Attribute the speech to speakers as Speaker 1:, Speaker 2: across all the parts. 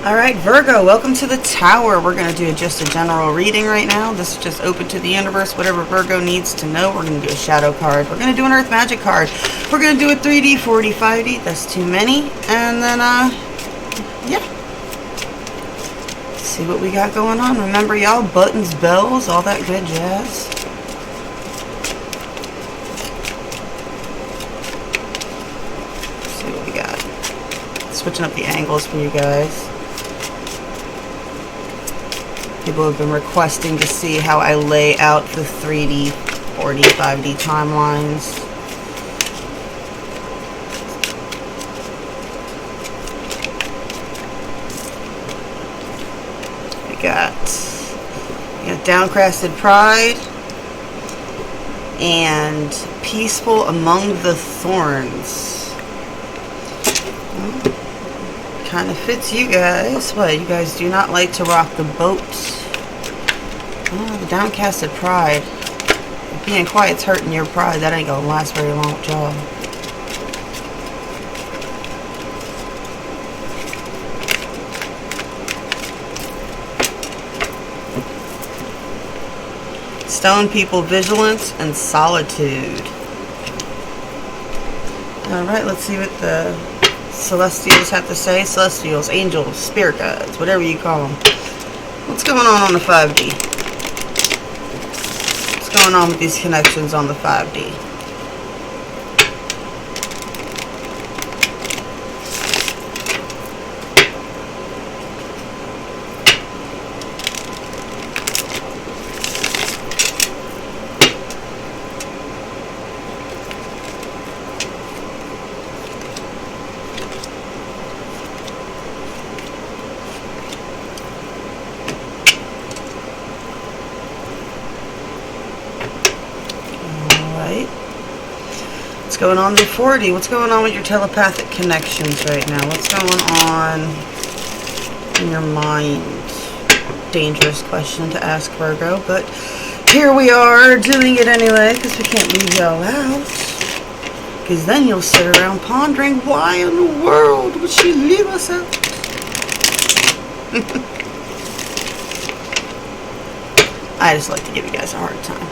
Speaker 1: Alright, Virgo, welcome to the Tower. We're going to do just a general reading right now. This is just open to the universe. Whatever Virgo needs to know, we're going to do a shadow card. We're going to do an earth magic card. We're going to do a 3D, 4D, 5D. That's too many. And then, yeah. Let's see what we got going on. Remember, y'all, buttons, bells, all that good jazz. Let's see what we got. Switching up the angles for you guys. People have been requesting to see how I lay out the 3D, 4D, 5D timelines. We got Downcasted Pride and Peaceful Among the Thorns. Kind of fits you guys. What, you guys do not like to rock the boat? Oh, the Downcasted Pride. If being quiet's hurting your pride, that ain't gonna last very long with y'all. Stone people, vigilance and solitude. Alright, let's see what the Celestials have to say. Celestials, angels, spirit guides, whatever you call them. What's going on the 5D? What's going on with these connections on the 5D? What's going on with 4D? What's going on with your telepathic connections right now? What's going on in your mind? Dangerous question to ask, Virgo, but here we are doing it anyway because we can't leave y'all out. Because then you'll sit around pondering, why in the world would she leave us out? I just like to give you guys a hard time.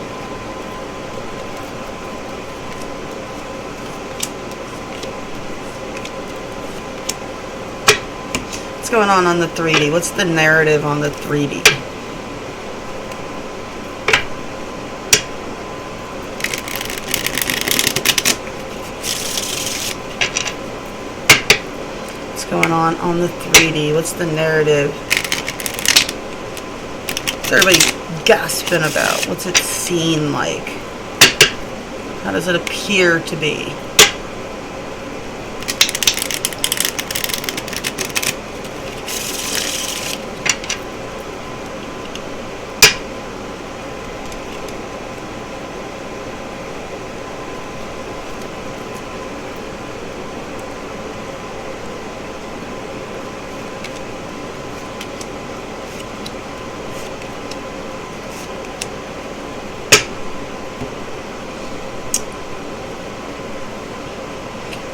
Speaker 1: What's going on the 3D? What's the narrative on the 3D? What's going on the 3D? What's the narrative? What's everybody gasping about? What's it seem like? How does it appear to be?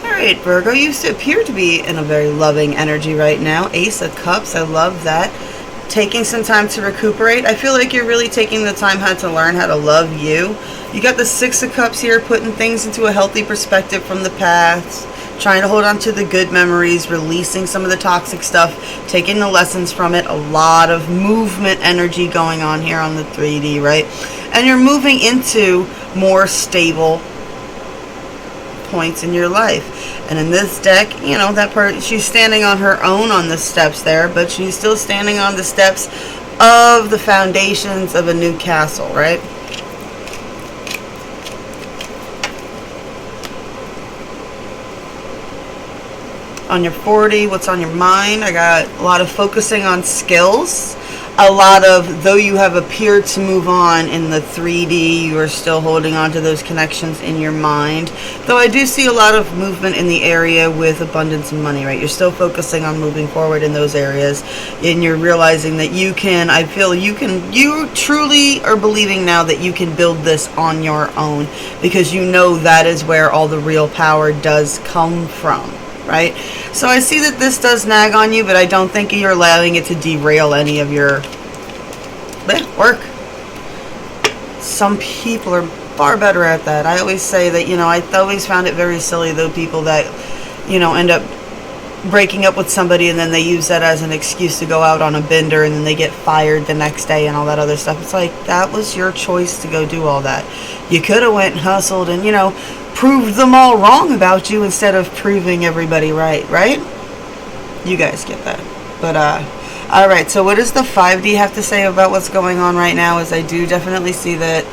Speaker 1: Alright, Virgo, you appear to be in a very loving energy right now. Ace of Cups, I love that. Taking some time to recuperate. I feel like you're really taking the time to learn how to love you. You got the 6 of Cups here, putting things into a healthy perspective from the past. Trying to hold on to the good memories, releasing some of the toxic stuff, taking the lessons from it. A lot of movement energy going on here on the 3D, right? And you're moving into more stable points in your life. And in this deck, you know, that part, she's standing on her own on the steps there, but she's still standing on the steps of the foundations of a new castle, right? On your 40, what's on your mind? I got a lot of focusing on skills. A lot of, though you have appeared to move on in the 3D, you are still holding on to those connections in your mind. Though I do see a lot of movement in the area with abundance and money, right? You're still focusing on moving forward in those areas. And you're realizing that you can, I feel you truly are believing now that you can build this on your own. Because you know that is where all the real power does come from. right? So I see that this does nag on you, but I don't think you're allowing it to derail any of your work. Some people are far better at that. I always say that, I always found it very silly, though, people that, end up breaking up with somebody and then they use that as an excuse to go out on a bender and then they get fired the next day and all that other stuff. It's like, that was your choice to go do all that. You could have went and hustled and, proved them all wrong about you instead of proving everybody right? You guys get that. But, alright, so what does the 5D have to say about what's going on right now? Is I do definitely see that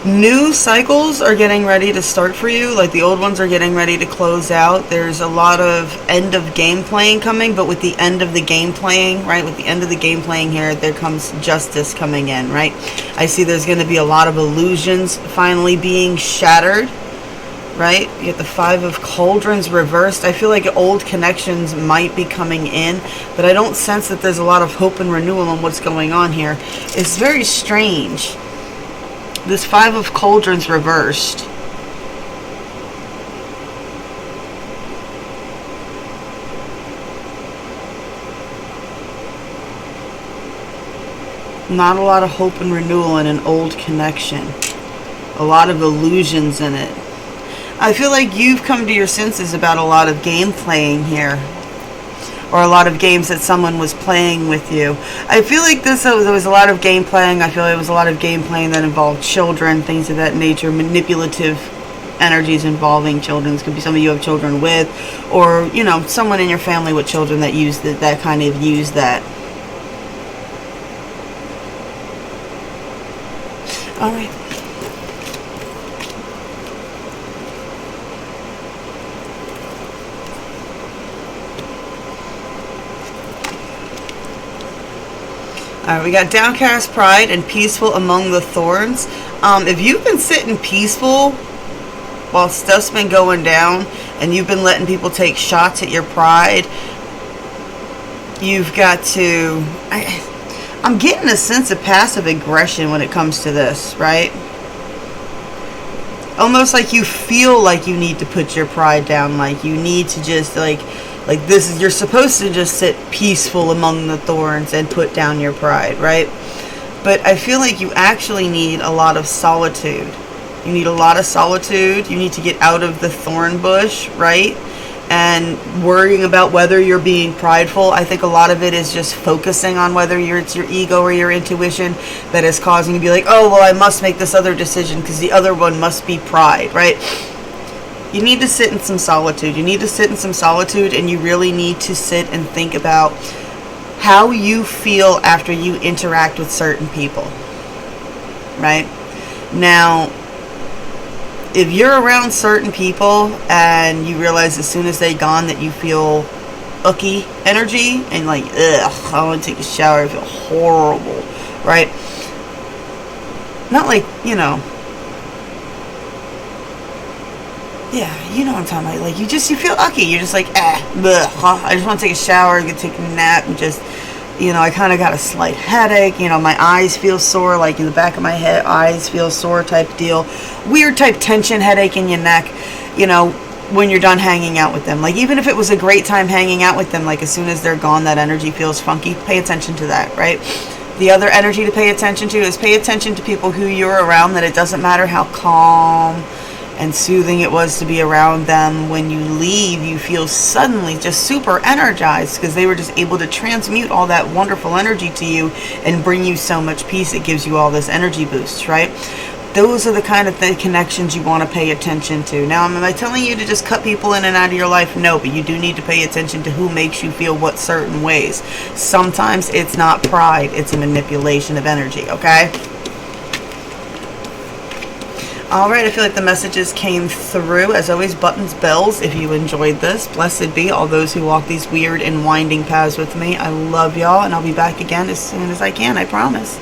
Speaker 1: new cycles are getting ready to start for you. Like, the old ones are getting ready to close out. There's a lot of end of game playing coming, but with the end of the game playing, right, with the end of the game playing here, there comes justice coming in, right? I see there's going to be a lot of illusions finally being shattered, right? You get the 5 of Cauldrons reversed. I feel like old connections might be coming in, but I don't sense that there's a lot of hope and renewal on what's going on here. It's very strange. This 5 of Cauldrons reversed. Not a lot of hope and renewal in an old connection. A lot of illusions in it. I feel like you've come to your senses about a lot of game playing here. Or a lot of games that someone was playing with you. I feel like there was a lot of game playing. I feel like it was a lot of game playing that involved children, things of that nature, manipulative energies involving children. This could be somebody you have children with, or, someone in your family with children that used that kind of used that. All right. Alright, we got downcast pride and peaceful among the thorns. If you've been sitting peaceful while stuff's been going down and you've been letting people take shots at your pride, you've got to... I'm getting a sense of passive aggression when it comes to this, right? Almost like you feel like you need to put your pride down, like you need to just, like this is, you're supposed to just sit peaceful among the thorns and put down your pride, right? But I feel like you actually need a lot of solitude. You need a lot of solitude. You need to get out of the thorn bush, right? And worrying about whether you're being prideful. I think a lot of it is just focusing on whether it's your ego or your intuition that is causing you to be like, oh, well, I must make this other decision because the other one must be pride, right? You need to sit in some solitude. You need to sit in some solitude, and you really need to sit and think about how you feel after you interact with certain people, right? Now, if you're around certain people and you realize as soon as they're gone that you feel ucky energy and like, ugh, I want to take a shower, I feel horrible, right? Not like, yeah, you know what I'm talking about. Like, you feel ucky. You're just like, bleh, I just want to take a shower, take a nap, and just, I kind of got a slight headache. My eyes feel sore, like in the back of my head, eyes feel sore type deal. Weird type tension, headache in your neck, when you're done hanging out with them. Like, even if it was a great time hanging out with them, like, as soon as they're gone, that energy feels funky. Pay attention to that, right? The other energy to pay attention to is pay attention to people who you're around, that it doesn't matter how calm and soothing it was to be around them. When you leave, you feel suddenly just super energized because they were just able to transmute all that wonderful energy to you and bring you so much peace. It gives you all this energy boost, right? Those are the kind of connections you want to pay attention to. Now, am I telling you to just cut people in and out of your life? No, but you do need to pay attention to who makes you feel what certain ways. Sometimes it's not pride, it's a manipulation of energy, okay? Alright, I feel like the messages came through. As always, buttons, bells, if you enjoyed this. Blessed be all those who walk these weird and winding paths with me. I love y'all, and I'll be back again as soon as I can, I promise.